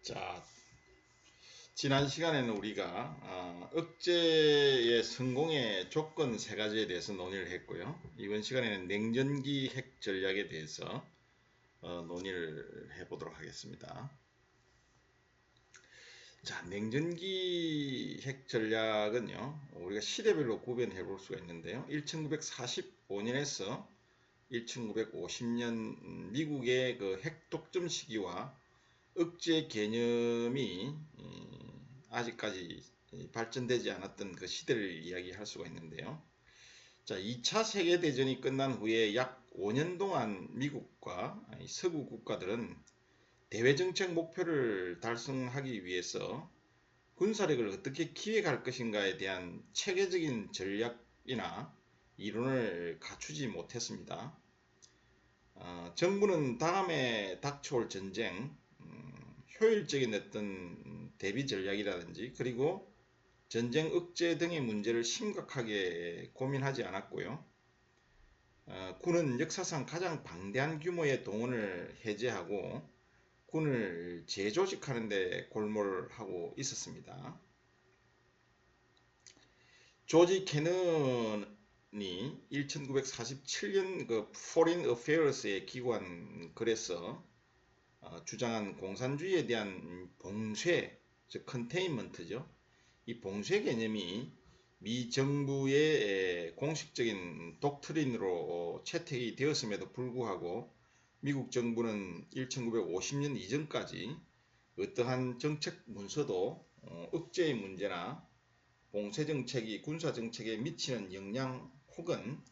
자, 지난 시간에는 우리가 억제의 성공의 조건 세 가지에 대해서 논의를 했고요. 이번 시간에는 냉전기 핵 전략에 대해서 논의를 해보도록 하겠습니다. 자, 냉전기 핵 전략은요, 우리가 시대별로 구별해 볼 수가 있는데요. 1945년에서 1950년 미국의 그 핵 독점 시기와 억제 개념이 아직까지 발전되지 않았던 그 시대를 이야기할 수가 있는데요. 자, 2차 세계대전이 끝난 후에 약 5년 동안 미국과 서구 국가들은 대외정책 목표를 달성하기 위해서 군사력을 어떻게 기획할 것인가에 대한 체계적인 전략이나 이론을 갖추지 못했습니다. 정부는 다음에 닥쳐올 전쟁, 효율적인 어떤 대비 전략이라든지 그리고 전쟁 억제 등의 문제를 심각하게 고민하지 않았고요. 군은 역사상 가장 방대한 규모의 동원을 해제하고 군을 재조직하는 데 골몰하고 있었습니다. 조지 캐넌이 1947년 그 Foreign Affairs에 기고한 글에서 주장한 공산주의에 대한 봉쇄, 즉 컨테인먼트죠. 이 봉쇄 개념이 미 정부의 공식적인 독트린으로 채택이 되었음에도 불구하고 미국 정부는 1950년 이전까지 어떠한 정책 문서도 억제의 문제나 봉쇄 정책이 군사 정책에 미치는 영향 혹은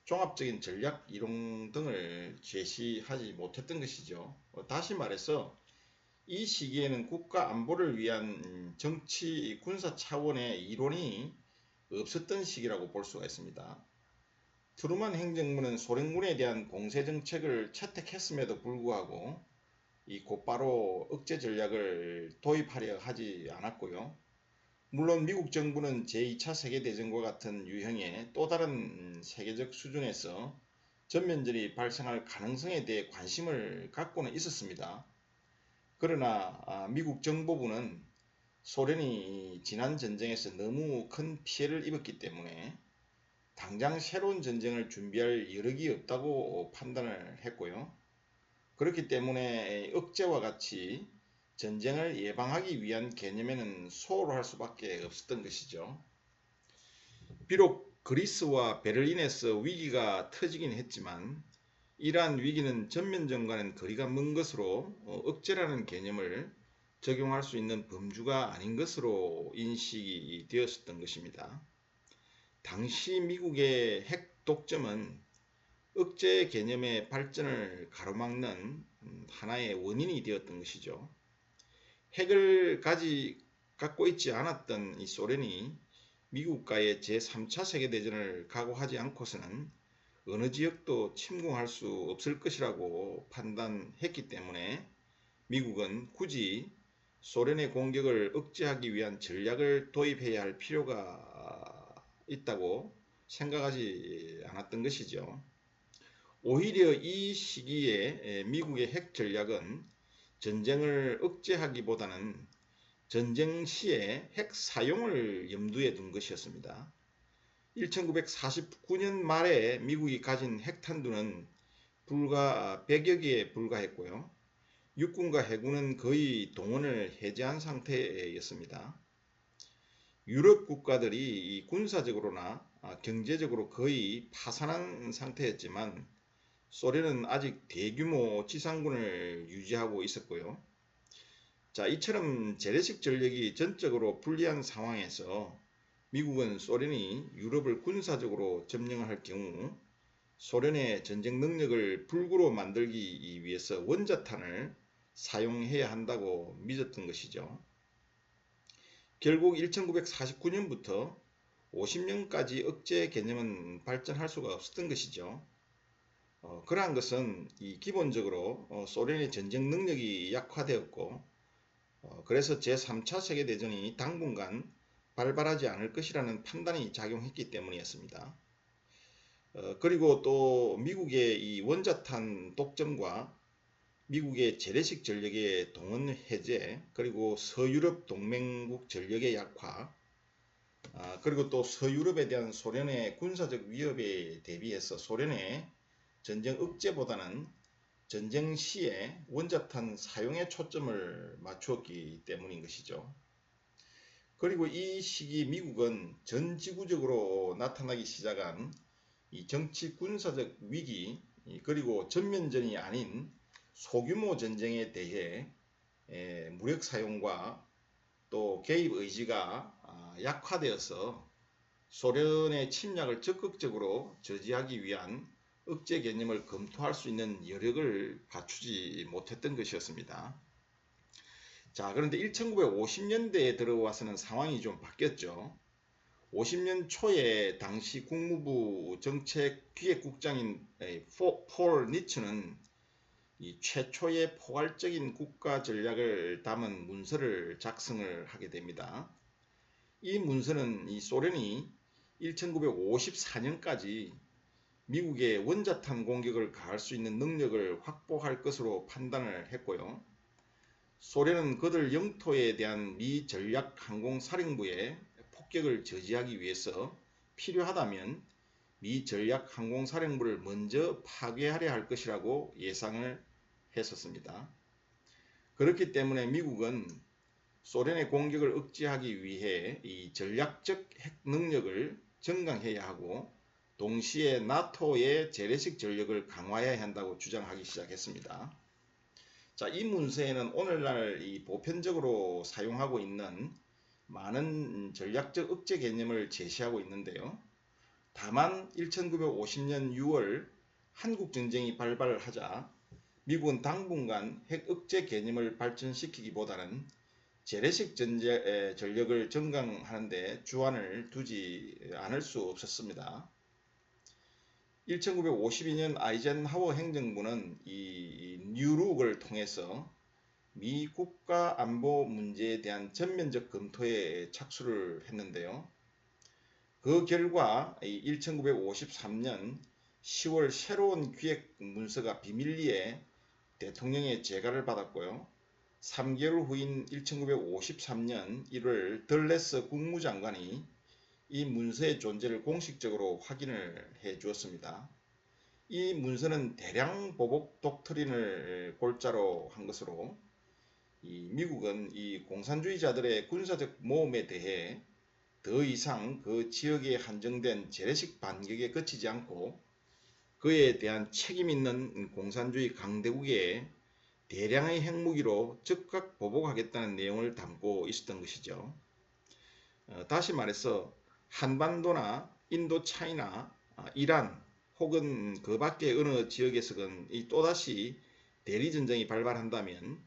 종합적인 전략 이론 등을 제시하지 못했던 것이죠. 다시 말해서 이 시기에는 국가 안보를 위한 정치 군사 차원의 이론이 없었던 시기라고 볼 수가 있습니다. 트루만 행정부는 소련군에 대한 봉쇄 정책을 채택했음에도 불구하고 이 곧바로 억제 전략을 도입하려 하지 않았고요. 물론 미국 정부는 제2차 세계대전과 같은 유형의 또 다른 세계적 수준에서 전면전이 발생할 가능성에 대해 관심을 갖고는 있었습니다. 그러나 미국 정보부는 소련이 지난 전쟁에서 너무 큰 피해를 입었기 때문에 당장 새로운 전쟁을 준비할 여력이 없다고 판단을 했고요. 그렇기 때문에 억제와 같이 전쟁을 예방하기 위한 개념에는 소홀할 를 수밖에 없었던 것이죠. 비록 그리스와 베를린에서 위기가 터지긴 했지만 이러한 위기는 전면전과는 거리가 먼 것으로 억제라는 개념을 적용할 수 있는 범주가 아닌 것으로 인식이 되었었던 것입니다. 당시 미국의 핵 독점은 억제 개념의 발전을 가로막는 하나의 원인이 되었던 것이죠. 핵을 갖고 있지 않았던 이 소련이 미국과의 제3차 세계대전을 각오하지 않고서는 어느 지역도 침공할 수 없을 것이라고 판단했기 때문에 미국은 굳이 소련의 공격을 억제하기 위한 전략을 도입해야 할 필요가 있다고 생각하지 않았던 것이죠. 오히려 이 시기에 미국의 핵 전략은 전쟁을 억제하기보다는 전쟁 시에 핵 사용을 염두에 둔 것이었습니다. 1949년 말에 미국이 가진 핵탄두는 불과 100여 개에 불과했고요. 육군과 해군은 거의 동원을 해제한 상태였습니다. 유럽 국가들이 군사적으로나 경제적으로 거의 파산한 상태였지만 소련은 아직 대규모 지상군을 유지하고 있었고요. 자, 이처럼 재래식 전력이 전적으로 불리한 상황에서 미국은 소련이 유럽을 군사적으로 점령할 경우 소련의 전쟁 능력을 불구로 만들기 위해서 원자탄을 사용해야 한다고 믿었던 것이죠. 결국 1949년부터 50년까지 억제 개념은 발전할 수가 없었던 것이죠. 그러한 것은 기본적으로 소련의 전쟁 능력이 약화되었고 그래서 제3차 세계대전이 당분간 발발하지 않을 것이라는 판단이 작용했기 때문이었습니다. 그리고 또 미국의 이 원자탄 독점과 미국의 재래식 전력의 동원 해제, 그리고 서유럽 동맹국 전력의 약화, 그리고 또 서유럽에 대한 소련의 군사적 위협에 대비해서 소련의 전쟁 억제보다는 전쟁 시에 원자탄 사용에 초점을 맞추었기 때문인 것이죠. 그리고 이 시기 미국은 전 지구적으로 나타나기 시작한 이 정치 군사적 위기, 그리고 전면전이 아닌 소규모 전쟁에 대해 무력 사용과 또 개입 의지가 약화되어서 소련의 침략을 적극적으로 저지하기 위한 억제 개념을 검토할 수 있는 여력을 갖추지 못했던 것이었습니다. 자, 그런데 1950년대에 들어와서는 상황이 좀 바뀌었죠. 50년 초에 당시 국무부 정책기획국장인 폴 니츠는 이 최초의 포괄적인 국가 전략을 담은 문서를 작성을 하게 됩니다. 이 문서는 이 소련이 1954년까지 미국의 원자탄 공격을 가할 수 있는 능력을 확보할 것으로 판단을 했고요. 소련은 그들 영토에 대한 미 전략항공사령부의 폭격을 저지하기 위해서 필요하다면 미 전략항공사령부를 먼저 파괴하려 할 것이라고 예상을 했었습니다. 그렇기 때문에 미국은 소련의 공격을 억제하기 위해 이 전략적 핵 능력을 증강해야 하고 동시에 나토의 재래식 전력을 강화해야 한다고 주장하기 시작했습니다. 자, 이 문서에는 오늘날 이 보편적으로 사용하고 있는 많은 전략적 억제 개념을 제시하고 있는데요. 다만 1950년 6월 한국전쟁이 발발하자 미국은 당분간 핵 억제 개념을 발전시키기보다는 재래식 전력을 증강하는 데 주안을 두지 않을 수 없었습니다. 1952년 아이젠하워 행정부는 이 뉴룩을 통해서 미 국가 안보 문제에 대한 전면적 검토에 착수를 했는데요. 그 결과 1953년 10월 새로운 기획 문서가 비밀리에 대통령의 재가를 받았고요. 3개월 후인 1953년 1월 덜레스 국무장관이 이 문서의 존재를 공식적으로 확인을 해 주었습니다. 이 문서는 대량 보복 독트린을 골자로 한 것으로 미국은 이 공산주의자들의 군사적 모험에 대해 더 이상 그 지역에 한정된 재래식 반격에 그치지 않고 그에 대한 책임 있는 공산주의 강대국에 대량의 핵무기로 즉각 보복하겠다는 내용을 담고 있었던 것이죠. 다시 말해서 한반도나 인도차이나 이란 혹은 그 밖의 어느 지역에서건 또다시 대리전쟁이 발발한다면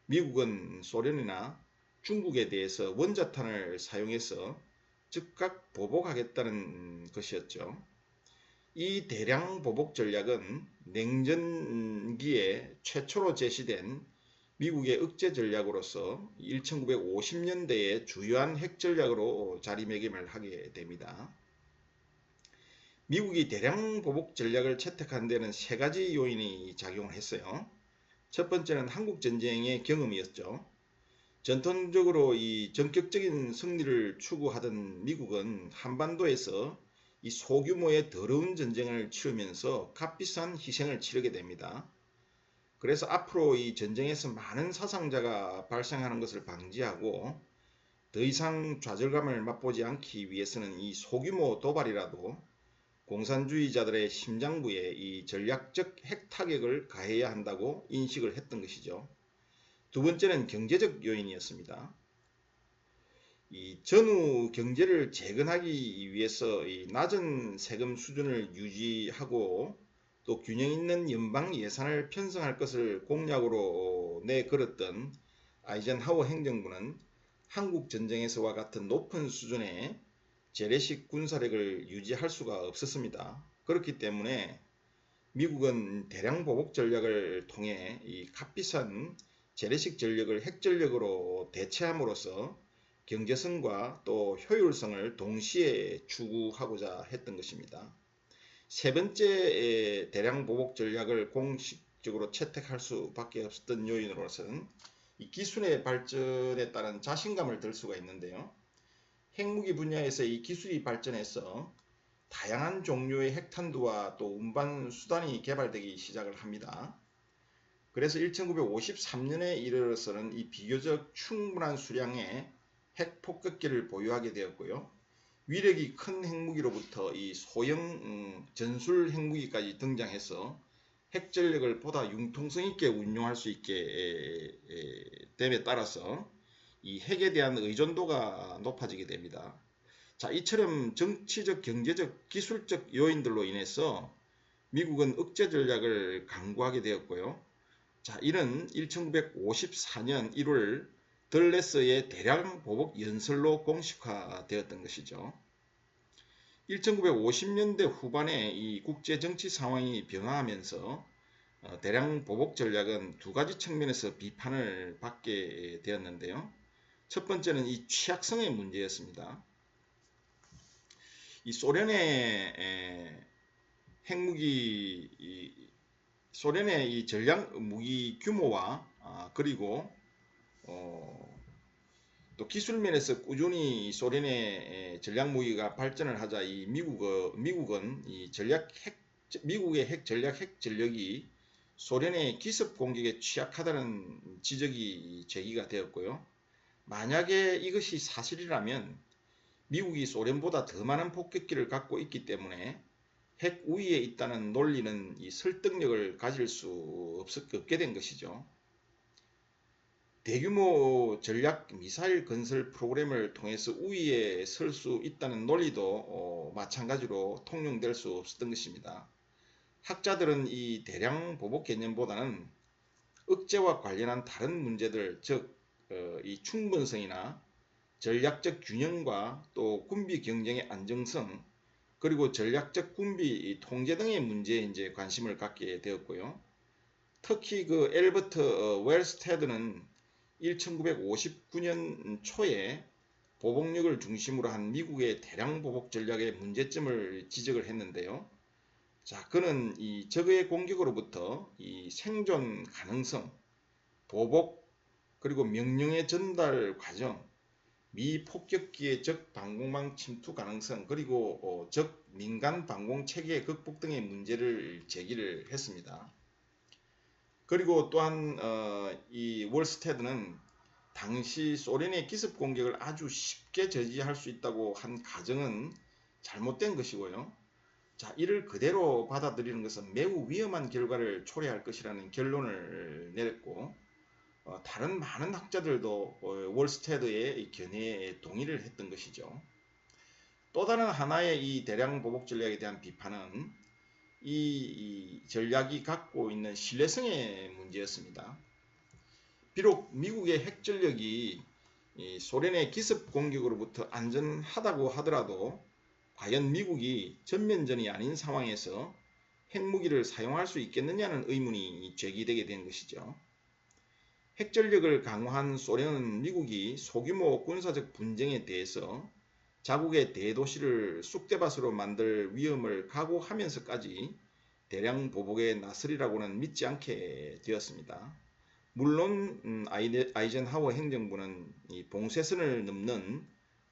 미국은 소련이나 중국에 대해서 원자탄을 사용해서 즉각 보복하겠다는 것이었죠. 이 대량 보복 전략은 냉전기에 최초로 제시된 미국의 억제 전략으로서 1950년대의 주요한 핵 전략으로 자리매김을 하게 됩니다. 미국이 대량 보복 전략을 채택한 데는 세 가지 요인이 작용을 했어요. 첫 번째는 한국전쟁의 경험이었죠. 전통적으로 이 전격적인 승리를 추구하던 미국은 한반도에서 이 소규모의 더러운 전쟁을 치르면서 값비싼 희생을 치르게 됩니다. 그래서 앞으로 이 전쟁에서 많은 사상자가 발생하는 것을 방지하고 더 이상 좌절감을 맛보지 않기 위해서는 이 소규모 도발이라도 공산주의자들의 심장부에 이 전략적 핵타격을 가해야 한다고 인식을 했던 것이죠. 두 번째는 경제적 요인이었습니다. 이 전후 경제를 재건하기 위해서 이 낮은 세금 수준을 유지하고 또 균형 있는 연방 예산을 편성할 것을 공약으로 내걸었던 아이젠하워 행정부는 한국 전쟁에서와 같은 높은 수준의 재래식 군사력을 유지할 수가 없었습니다. 그렇기 때문에 미국은 대량 보복 전략을 통해 이 값비싼 재래식 전력을 핵 전력으로 대체함으로써 경제성과 또 효율성을 동시에 추구하고자 했던 것입니다. 세 번째 대량 보복 전략을 적극적으로 채택할 수밖에 없었던 요인으로서는 이 기술의 발전에 따른 자신감을 들 수가 있는데요. 핵무기 분야에서 이 기술이 발전해서 다양한 종류의 핵탄두와 또 운반 수단이 개발되기 시작을 합니다. 그래서 1953년에 이르러서는 이 비교적 충분한 수량의 핵폭격기를 보유하게 되었고요. 위력이 큰 핵무기로부터 이 소형 전술 핵무기까지 등장해서 핵전력을 보다 융통성 있게 운용할 수 있게 됨에 따라서 이 핵에 대한 의존도가 높아지게 됩니다. 자, 이처럼 정치적, 경제적, 기술적 요인들로 인해서 미국은 억제 전략을 강구하게 되었고요. 자, 이는 1954년 1월 덜레스의 대량 보복 연설로 공식화되었던 것이죠. 1950년대 후반에 이 국제 정치 상황이 변화하면서 대량 보복 전략은 두 가지 측면에서 비판을 받게 되었는데요. 첫 번째는 이 취약성의 문제였습니다. 이 소련의 핵무기, 소련의 이 전략 무기 규모와 그리고 또 기술면에서 꾸준히 소련의 전략 무기가 발전을 하자 이 미국은 이 미국의 핵 전력이 소련의 기습 공격에 취약하다는 지적이 제기가 되었고요. 만약에 이것이 사실이라면 미국이 소련보다 더 많은 폭격기를 갖고 있기 때문에 핵 우위에 있다는 논리는 이 설득력을 가질 수 없게 된 것이죠. 대규모 전략 미사일 건설 프로그램을 통해서 우위에 설 수 있다는 논리도 마찬가지로 통용될 수 없었던 것입니다. 학자들은 이 대량 보복 개념보다는 억제와 관련한 다른 문제들, 즉 이 충분성이나 전략적 균형과 또 군비 경쟁의 안정성, 그리고 전략적 군비 통제 등의 문제에 이제 관심을 갖게 되었고요. 특히 그 엘버트 웰스테드는 1959년 초에 보복력을 중심으로 한 미국의 대량 보복 전략의 문제점을 지적을 했는데요. 자, 그는 이 적의 공격으로부터 이 생존 가능성, 보복, 그리고 명령의 전달 과정, 미 폭격기의 적 방공망 침투 가능성, 그리고 적 민간 방공 체계 극복 등의 문제를 제기를 했습니다. 그리고 또한 이 월스테드는 당시 소련의 기습 공격을 아주 쉽게 저지할 수 있다고 한 가정은 잘못된 것이고요. 자, 이를 그대로 받아들이는 것은 매우 위험한 결과를 초래할 것이라는 결론을 내렸고, 다른 많은 학자들도 월스테드의 견해에 동의를 했던 것이죠. 또 다른 하나의 이 대량 보복 전략에 대한 비판은 이 전략이 갖고 있는 신뢰성의 문제였습니다. 비록 미국의 핵 전력이 소련의 기습 공격으로부터 안전하다고 하더라도 과연 미국이 전면전이 아닌 상황에서 핵무기를 사용할 수 있겠느냐는 의문이 제기되게 된 것이죠. 핵전력을 강화한 소련은 미국이 소규모 군사적 분쟁에 대해서 자국의 대도시를 쑥대밭으로 만들 위험을 각오하면서까지 대량 보복에 나서리라고는 믿지 않게 되었습니다. 물론 아이젠하워 행정부는 이 봉쇄선을 넘는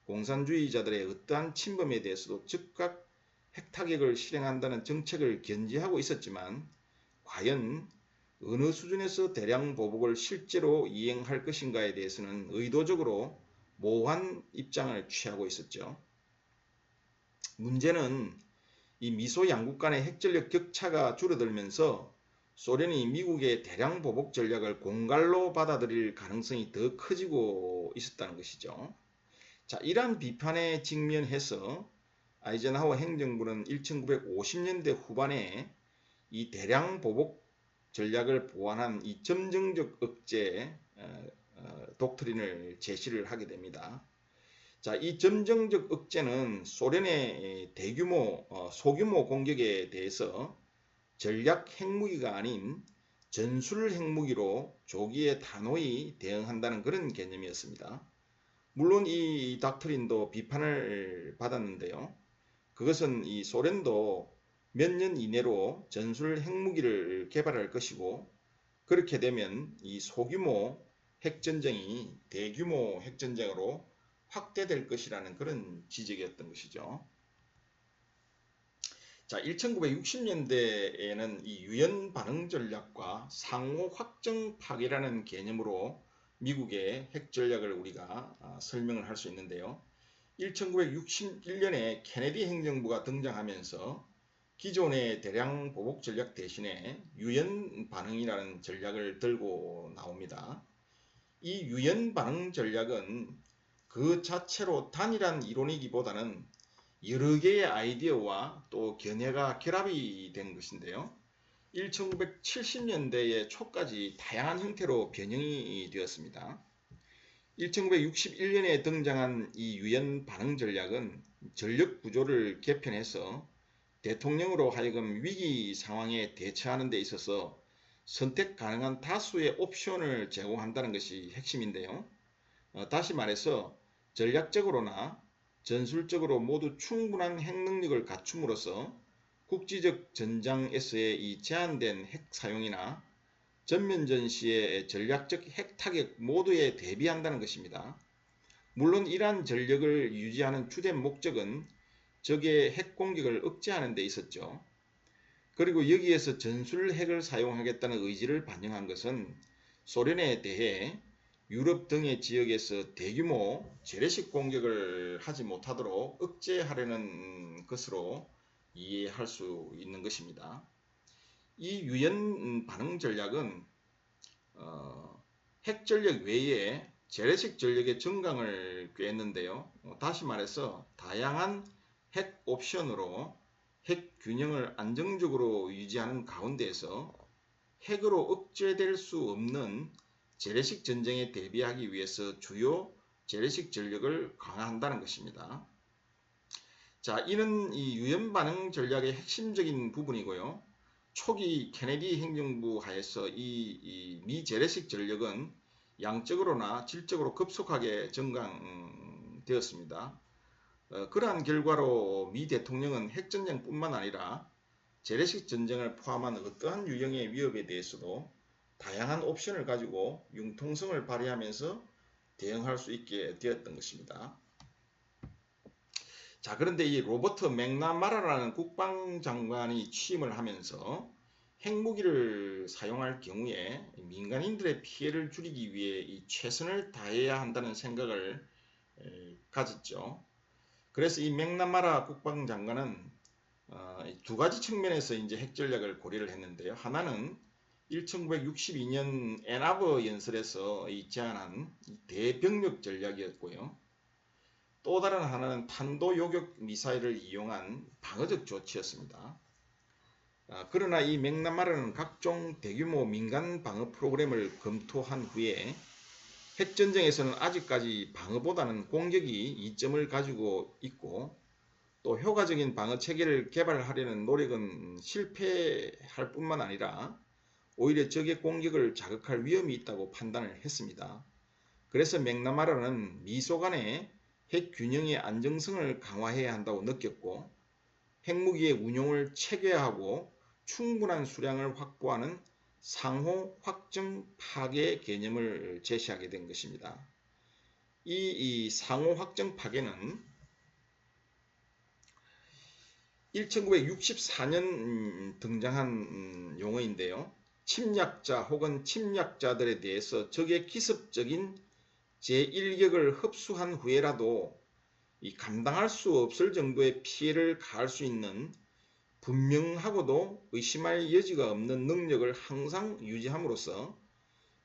공산주의자들의 어떠한 침범에 대해서도 즉각 핵타격을 실행한다는 정책을 견지하고 있었지만 과연 어느 수준에서 대량 보복을 실제로 이행할 것인가에 대해서는 의도적으로 모호한 입장을 취하고 있었죠. 문제는 이 미소 양국 간의 핵전력 격차가 줄어들면서 소련이 미국의 대량 보복 전략을 공갈로 받아들일 가능성이 더 커지고 있었다는 것이죠. 자, 이러한 비판에 직면해서 아이젠하워 행정부는 1950년대 후반에 이 대량 보복 전략을 보완한 이 점정적 억제 독트린을 제시를 하게 됩니다. 자, 이 점정적 억제는 소련의 대규모 소규모 공격에 대해서 전략 핵무기가 아닌 전술 핵무기로 조기에 단호히 대응한다는 그런 개념이었습니다. 물론 이 닥트린도 비판을 받았는데요. 그것은 이 소련도 몇 년 이내로 전술 핵무기를 개발할 것이고, 그렇게 되면 이 소규모 핵전쟁이 대규모 핵전쟁으로 확대될 것이라는 그런 지적이었던 것이죠. 자, 1960년대에는 이 유연 반응 전략과 상호 확정 파괴라는 개념으로 미국의 핵 전략을 우리가 설명을 할 수 있는데요. 1961년에 케네디 행정부가 등장하면서 기존의 대량 보복 전략 대신에 유연 반응이라는 전략을 들고 나옵니다. 이 유연 반응 전략은 그 자체로 단일한 이론이기보다는 여러 개의 아이디어와 또 견해가 결합이 된 것인데요. 1970년대의 초까지 다양한 형태로 변형이 되었습니다. 1961년에 등장한 이 유연 반응 전략은 전력 구조를 개편해서 대통령으로 하여금 위기 상황에 대처하는 데 있어서 선택 가능한 다수의 옵션을 제공한다는 것이 핵심인데요. 다시 말해서 전략적으로나 전술적으로 모두 충분한 핵 능력을 갖춤으로써 국지적 전장에서의 이 제한된 핵 사용이나 전면전 시의 전략적 핵 타격 모두에 대비한다는 것입니다. 물론 이러한 전력을 유지하는 주된 목적은 적의 핵 공격을 억제하는 데 있었죠. 그리고 여기에서 전술 핵을 사용하겠다는 의지를 반영한 것은 소련에 대해 유럽 등의 지역에서 대규모 재래식 공격을 하지 못하도록 억제하려는 것으로 이해할 수 있는 것입니다. 이 유연 반응 전략은 핵 전력 외에 재래식 전력의 정강을 꾀했는데요. 다시 말해서 다양한 핵 옵션으로 핵 균형을 안정적으로 유지하는 가운데에서 핵으로 억제될 수 없는 재래식 전쟁에 대비하기 위해서 주요 재래식 전력을 강화한다는 것입니다. 자, 이는 이 유연 반응 전략의 핵심적인 부분이고요. 초기 케네디 행정부 하에서 이 미재래식 전력은 양적으로나 질적으로 급속하게 증강되었습니다. 그러한 결과로 미 대통령은 핵전쟁뿐만 아니라 재래식 전쟁을 포함한 어떠한 유형의 위협에 대해서도 다양한 옵션을 가지고 융통성을 발휘하면서 대응할 수 있게 되었던 것입니다. 자, 그런데 이 로버트 맥나마라라는 국방장관이 취임을 하면서 핵무기를 사용할 경우에 민간인들의 피해를 줄이기 위해 이 최선을 다해야 한다는 생각을 가졌죠. 그래서 이 맥나마라 국방장관은 두 가지 측면에서 이제 핵 전략을 고려를 했는데요. 하나는 1962년 애나버 연설에서 제안한 대병력 전략이었고요. 또 다른 하나는 탄도 요격 미사일을 이용한 방어적 조치였습니다. 그러나 이 맥나마라는 각종 대규모 민간 방어 프로그램을 검토한 후에 핵전쟁에서는 아직까지 방어보다는 공격이 이점을 가지고 있고 또 효과적인 방어 체계를 개발하려는 노력은 실패할 뿐만 아니라 오히려 적의 공격을 자극할 위험이 있다고 판단을 했습니다. 그래서 맥나마라는 미소 간의 핵 균형의 안정성을 강화해야 한다고 느꼈고 핵무기의 운용을 체계화하고 충분한 수량을 확보하는 상호 확정 파괴 개념을 제시하게 된 것입니다. 이 상호 확정 파괴는 1964년 등장한 용어인데요. 침략자 혹은 침략자들에 대해서 적의 기습적인 제1격을 흡수한 후에라도 감당할 수 없을 정도의 피해를 가할 수 있는 분명하고도 의심할 여지가 없는 능력을 항상 유지함으로써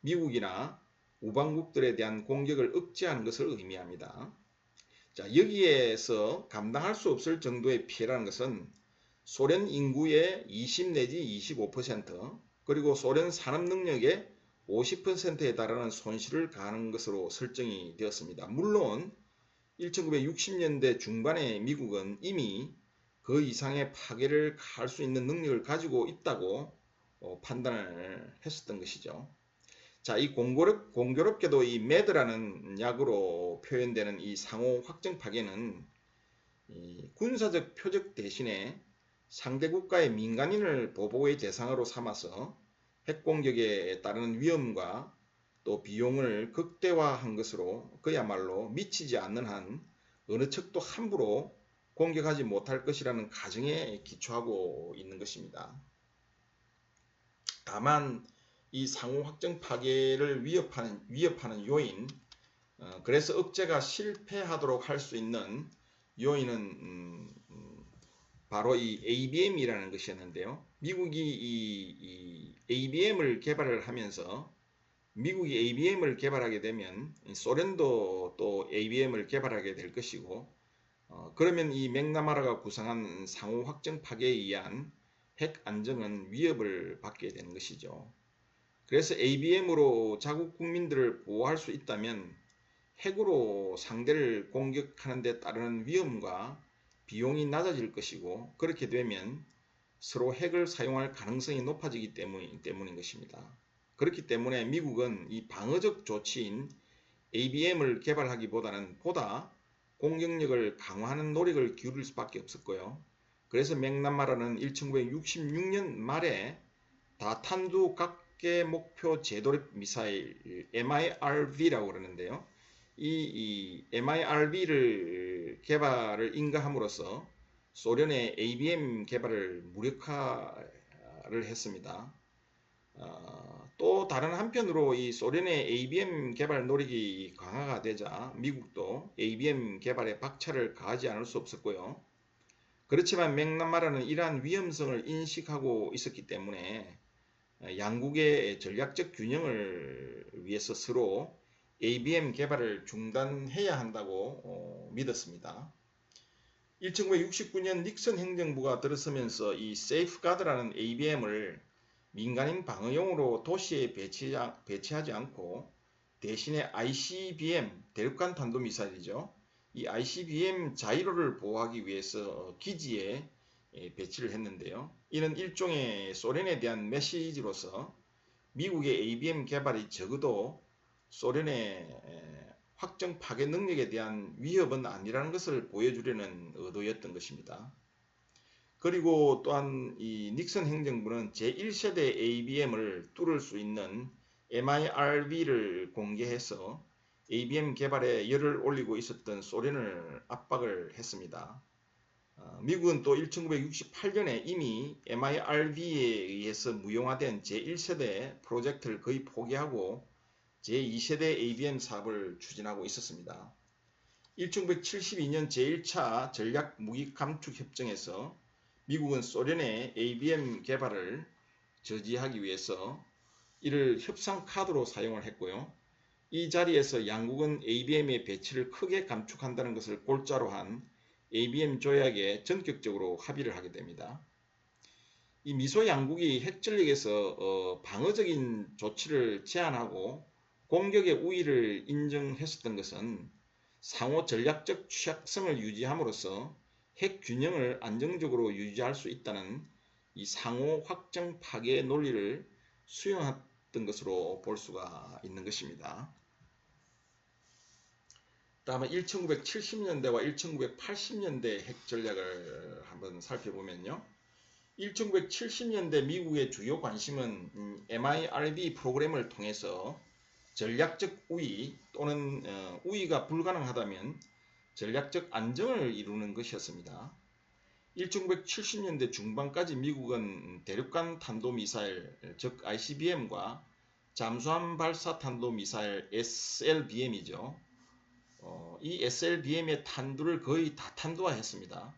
미국이나 우방국들에 대한 공격을 억제하는 것을 의미합니다. 자, 여기에서 감당할 수 없을 정도의 피해라는 것은 소련 인구의 20 내지 25% 그리고 소련 산업 능력의 50%에 달하는 손실을 가하는 것으로 설정이 되었습니다. 물론 1960년대 중반에 미국은 이미 그 이상의 파괴를 가할 수 있는 능력을 가지고 있다고 판단을 했었던 것이죠. 자, 이 공교롭게도 이 매드라는 약으로 표현되는 이 상호 확정 파괴는 이 군사적 표적 대신에 상대 국가의 민간인을 보복의 대상으로 삼아서 핵공격에 따르는 위험과 또 비용을 극대화한 것으로 그야말로 미치지 않는 한 어느 측도 함부로 공격하지 못할 것이라는 가정에 기초하고 있는 것입니다. 다만 이 상호 확정 파괴를 위협하는 요인, 그래서 억제가 실패하도록 할 수 있는 요인은 바로 이 ABM이라는 것이었는데요. 미국이 이 ABM을 개발을 하면서 미국이 ABM을 개발하게 되면 소련도 또 ABM을 개발하게 될 것이고, 그러면 이 맥나마라가 구상한 상호 확정 파괴에 의한 핵 안정은 위협을 받게 되는 것이죠. 그래서 ABM으로 자국 국민들을 보호할 수 있다면 핵으로 상대를 공격하는 데 따르는 위험과 비용이 낮아질 것이고, 그렇게 되면 서로 핵을 사용할 가능성이 높아지기 때문인 것입니다. 그렇기 때문에 미국은 이 방어적 조치인 ABM을 개발하기보다는 보다 공격력을 강화하는 노력을 기울일 수밖에 없었고요. 그래서 맥나마라는 1966년 말에 다탄두 각계 목표 재도입 미사일 MIRV라고 그러는데요. 이 MIRV를 개발을 인가함으로써 소련의 ABM 개발을 무력화를 했습니다. 또 다른 한편으로 이 소련의 ABM 개발 노력이 강화가 되자 미국도 ABM 개발에 박차를 가하지 않을 수 없었고요. 그렇지만 맥나마라는 이러한 위험성을 인식하고 있었기 때문에 양국의 전략적 균형을 위해서 서로 ABM 개발을 중단해야 한다고 믿었습니다. 1969년 닉슨 행정부가 들어서면서 이 세이프가드라는 ABM을 민간인 방어용으로 도시에 배치하지 않고 대신에 ICBM, 대륙간 탄도미사일이죠. 이 ICBM 자위로를 보호하기 위해서 기지에 배치를 했는데요. 이는 일종의 소련에 대한 메시지로서 미국의 ABM 개발이 적어도 소련의 확정 파괴 능력에 대한 위협은 아니라는 것을 보여주려는 의도였던 것입니다. 그리고 또한 이 닉슨 행정부는 제1세대 ABM을 뚫을 수 있는 MIRV를 공개해서 ABM 개발에 열을 올리고 있었던 소련을 압박을 했습니다. 미국은 또 1968년에 이미 MIRV에 의해서 무용화된 제1세대 프로젝트를 거의 포기하고 제2세대 ABM 사업을 추진하고 있었습니다. 1972년 제1차 전략무기감축협정에서 미국은 소련의 ABM 개발을 저지하기 위해서 이를 협상 카드로 사용을 했고요. 이 자리에서 양국은 ABM의 배치를 크게 감축한다는 것을 골자로 한 ABM 조약에 전격적으로 합의를 하게 됩니다. 이 미소 양국이 핵전력에서 방어적인 조치를 제한하고 공격의 우위를 인정했었던 것은 상호 전략적 취약성을 유지함으로써 핵 균형을 안정적으로 유지할 수 있다는 이 상호 확정 파괴 논리를 수용했던 것으로 볼 수가 있는 것입니다. 다음에 1970년대와 1980년대 핵 전략을 한번 살펴보면요. 1970년대 미국의 주요 관심은 MIRV 프로그램을 통해서 전략적 우위 또는 우위가 불가능하다면 전략적 안정을 이루는 것이었습니다. 1970년대 중반까지 미국은 대륙간 탄도미사일 즉 ICBM과 잠수함 발사 탄도미사일 SLBM이죠. 이 SLBM의 탄두를 거의 다 탄두화했습니다.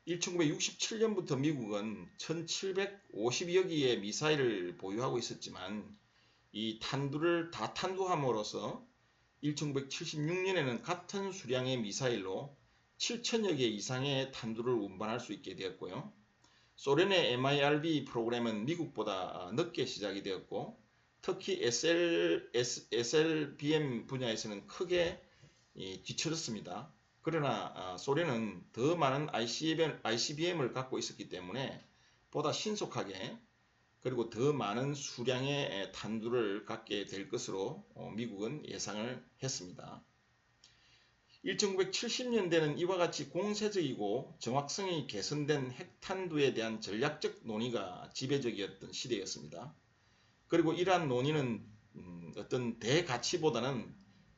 1967년부터 미국은 1750여 기의 미사일을 보유하고 있었지만 이 탄두를 다 탄두함으로써 1976년에는 같은 수량의 미사일로 7천여 개 이상의 탄두를 운반할 수 있게 되었고요. 소련의 MIRV 프로그램은 미국보다 늦게 시작이 되었고 특히 SLBM 분야에서는 크게 뒤처졌습니다. 그러나 소련은 더 많은 ICBM을 갖고 있었기 때문에 보다 신속하게 그리고 더 많은 수량의 탄두를 갖게 될 것으로 미국은 예상을 했습니다. 1970년대는 이와 같이 공세적이고 정확성이 개선된 핵탄두에 대한 전략적 논의가 지배적이었던 시대였습니다. 그리고 이러한 논의는 어떤 대가치보다는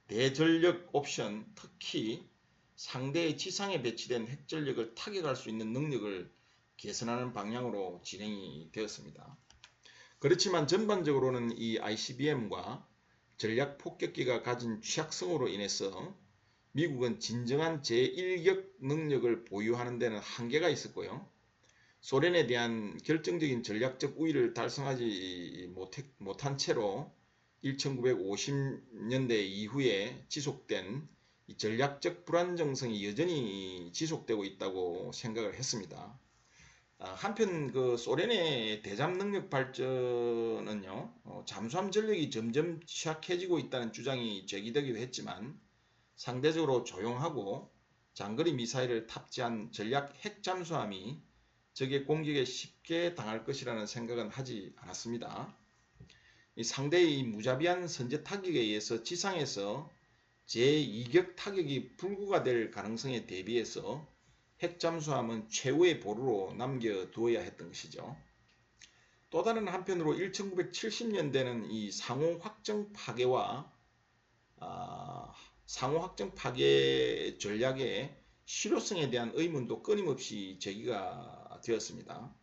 대전력 옵션, 특히 상대의 지상에 배치된 핵전력을 타격할 수 있는 능력을 개선하는 방향으로 진행이 되었습니다. 그렇지만 전반적으로는 이 ICBM과 전략 폭격기가 가진 취약성으로 인해서 미국은 진정한 제1격 능력을 보유하는 데는 한계가 있었고요. 소련에 대한 결정적인 전략적 우위를 달성하지 못한 채로 1950년대 이후에 지속된 이 전략적 불안정성이 여전히 지속되고 있다고 생각을 했습니다. 한편 그 소련의 대잠 능력 발전은요, 잠수함 전력이 점점 취약해지고 있다는 주장이 제기되기도 했지만 상대적으로 조용하고 장거리 미사일을 탑재한 전략 핵 잠수함이 적의 공격에 쉽게 당할 것이라는 생각은 하지 않았습니다. 이 상대의 무자비한 선제 타격에 의해서 지상에서 제2격 타격이 불구가 될 가능성에 대비해서 핵잠수함은 최후의 보루로 남겨두어야 했던 것이죠. 또 다른 한편으로 1970년대는 이 상호 확정 파괴와 상호 확정 파괴 전략의 실효성에 대한 의문도 끊임없이 제기가 되었습니다.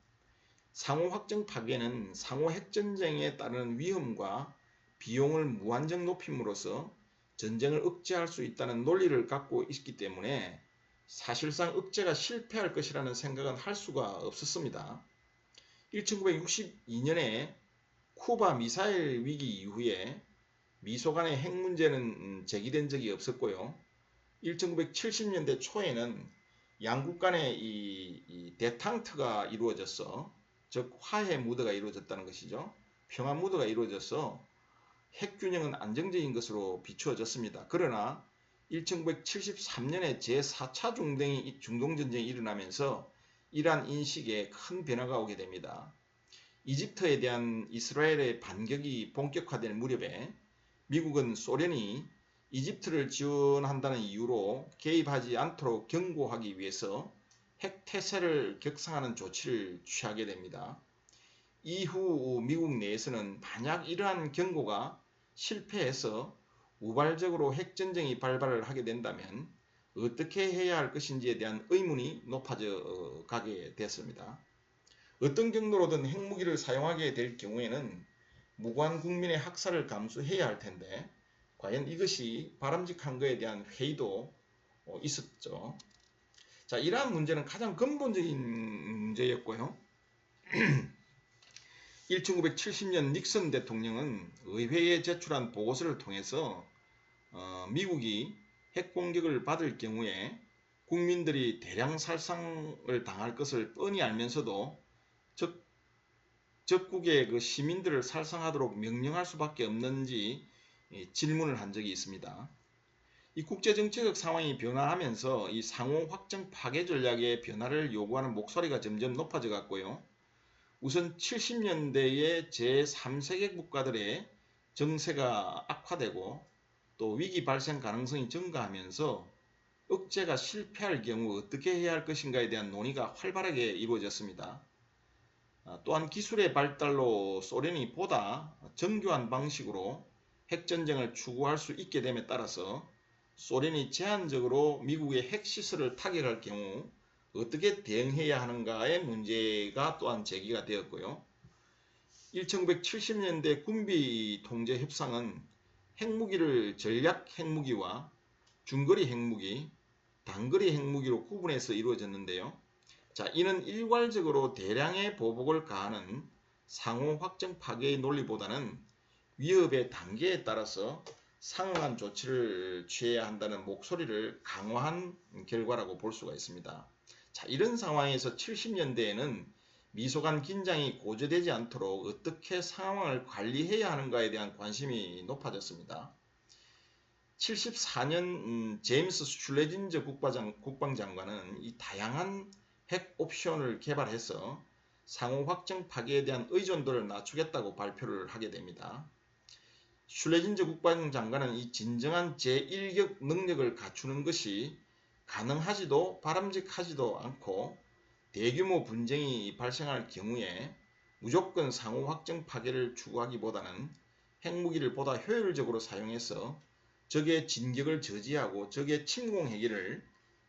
상호 확정 파괴는 상호 핵전쟁에 따르는 위험과 비용을 무한정 높임으로써 전쟁을 억제할 수 있다는 논리를 갖고 있기 때문에 사실상 억제가 실패할 것이라는 생각은 할 수가 없었습니다. 1962년에 쿠바 미사일 위기 이후에 미소 간의 핵 문제는 제기된 적이 없었고요. 1970년대 초에는 양국 간의 이 데탕트가 이루어졌어, 즉 화해 무드가 이루어졌다는 것이죠. 평화 무드가 이루어져서 핵 균형은 안정적인 것으로 비추어졌습니다. 그러나 1973년에 제4차 중동전쟁이 일어나면서 이러한 인식에 큰 변화가 오게 됩니다. 이집트에 대한 이스라엘의 반격이 본격화될 무렵에 미국은 소련이 이집트를 지원한다는 이유로 개입하지 않도록 경고하기 위해서 핵태세를 격상하는 조치를 취하게 됩니다. 이후 미국 내에서는 만약 이러한 경고가 실패해서 우발적으로 핵전쟁이 발발을 하게 된다면 어떻게 해야 할 것인지에 대한 의문이 높아져 가게 됐습니다. 어떤 경로로든 핵무기를 사용하게 될 경우에는 무고한 국민의 학살을 감수해야 할 텐데 과연 이것이 바람직한 것에 대한 회의도 있었죠. 자, 이러한 문제는 가장 근본적인 문제였고요. 1970년 닉슨 대통령은 의회에 제출한 보고서를 통해서 미국이 핵공격을 받을 경우에 국민들이 대량 살상을 당할 것을 뻔히 알면서도 적국의 그 시민들을 살상하도록 명령할 수밖에 없는지 질문을 한 적이 있습니다. 이 국제정치적 상황이 변화하면서 이 상호 확정 파괴 전략의 변화를 요구하는 목소리가 점점 높아져 갔고요. 우선 70년대의 제3세계 국가들의 정세가 악화되고 또 위기 발생 가능성이 증가하면서 억제가 실패할 경우 어떻게 해야 할 것인가에 대한 논의가 활발하게 이루어졌습니다. 또한 기술의 발달로 소련이 보다 정교한 방식으로 핵전쟁을 추구할 수 있게 됨에 따라서 소련이 제한적으로 미국의 핵시설을 타격할 경우 어떻게 대응해야 하는가의 문제가 또한 제기가 되었고요. 1970년대 군비 통제 협상은 핵무기를 전략 핵무기와 중거리 핵무기, 단거리 핵무기로 구분해서 이루어졌는데요. 자, 이는 일괄적으로 대량의 보복을 가하는 상호 확정 파괴의 논리보다는 위협의 단계에 따라서 상응한 조치를 취해야 한다는 목소리를 강화한 결과라고 볼 수가 있습니다. 자, 이런 상황에서 70년대에는 미소 간 긴장이 고조되지 않도록 어떻게 상황을 관리해야 하는가에 대한 관심이 높아졌습니다. 74년 제임스 슐레진저 국방장관은 이 다양한 핵 옵션을 개발해서 상호 확정 파괴에 대한 의존도를 낮추겠다고 발표를 하게 됩니다. 슐레진저 국방장관은 이 진정한 제1격 능력을 갖추는 것이 가능하지도 바람직하지도 않고 대규모 분쟁이 발생할 경우에 무조건 상호 확정 파괴를 추구하기보다는 핵무기를 보다 효율적으로 사용해서 적의 진격을 저지하고 적의 침공 행위를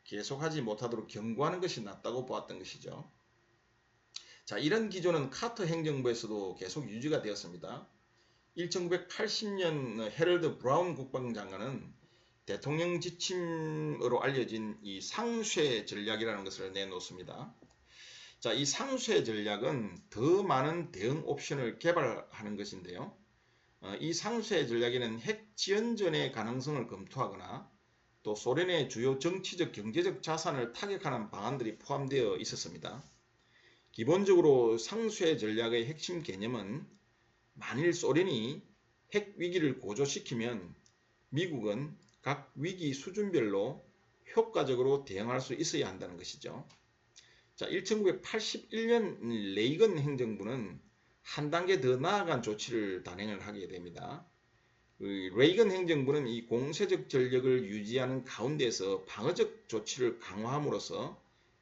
계속하지 못하도록 경고하는 것이 낫다고 보았던 것이죠. 자, 이런 기조는 카터 행정부에서도 계속 유지가 되었습니다. 1980년 해럴드 브라운 국방장관은 대통령 지침으로 알려진 이 상쇄 전략이라는 것을 내놓습니다. 자, 이 상쇄 전략은 더 많은 대응 옵션을 개발하는 것인데요. 이 상쇄 전략에는 핵 지연전의 가능성을 검토하거나 또 소련의 주요 정치적 경제적 자산을 타격하는 방안들이 포함되어 있었습니다. 기본적으로 상쇄 전략의 핵심 개념은 만일 소련이 핵 위기를 고조시키면 미국은 각 위기 수준별로 효과적으로 대응할 수 있어야 한다는 것이죠. 자, 1981년 레이건 행정부는 한 단계 더 나아간 조치를 단행을 하게 됩니다. 레이건 행정부는 이 공세적 전력을 유지하는 가운데서 방어적 조치를 강화함으로써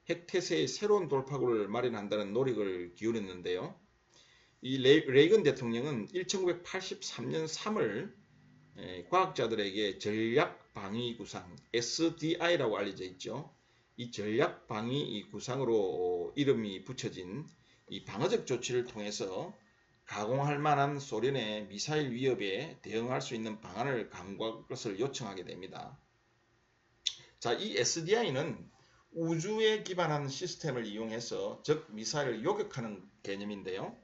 핵태세의 새로운 돌파구를 마련한다는 노력을 기울였는데요. 이 레이건 대통령은 1983년 3월 과학자들에게 전략방위구상 SDI라고 알려져 있죠. 이 전략방위 구상으로 이름이 붙여진 이 방어적 조치를 통해서 가공할 만한 소련의 미사일 위협에 대응할 수 있는 방안을 강구할 것을 요청하게 됩니다. 자, 이 SDI는 우주에 기반한 시스템을 이용해서 적 미사일을 요격하는 개념인데요.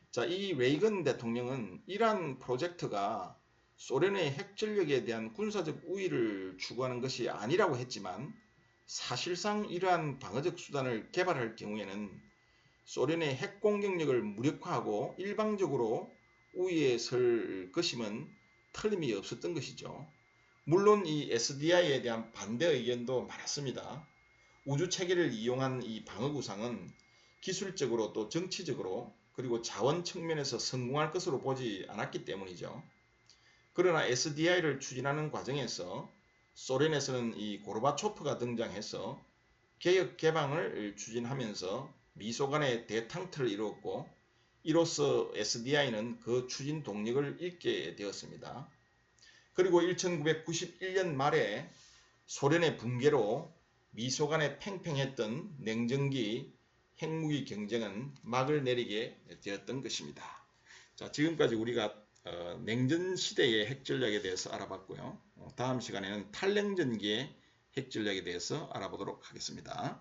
자, 이 레이건 대통령은 이러한 프로젝트가 소련의 핵전력에 대한 군사적 우위를 추구하는 것이 아니라고 했지만 사실상 이러한 방어적 수단을 개발할 경우에는 소련의 핵 공격력을 무력화하고 일방적으로 우위에 설 것임은 틀림이 없었던 것이죠. 물론 이 SDI에 대한 반대 의견도 많았습니다. 우주 체계를 이용한 이 방어 구상은 기술적으로 또 정치적으로 그리고 자원 측면에서 성공할 것으로 보지 않았기 때문이죠. 그러나 SDI를 추진하는 과정에서 소련에서는 이 고르바초프가 등장해서 개혁 개방을 추진하면서 미소 간의 대탕트를 이루었고 이로써 SDI는 그 추진 동력을 잃게 되었습니다. 그리고 1991년 말에 소련의 붕괴로 미소 간에 팽팽했던 냉전기 핵무기 경쟁은 막을 내리게 되었던 것입니다. 자, 지금까지 우리가 냉전 시대의 핵전략에 대해서 알아봤고요. 다음 시간에는 탈냉전기의 핵전략에 대해서 알아보도록 하겠습니다.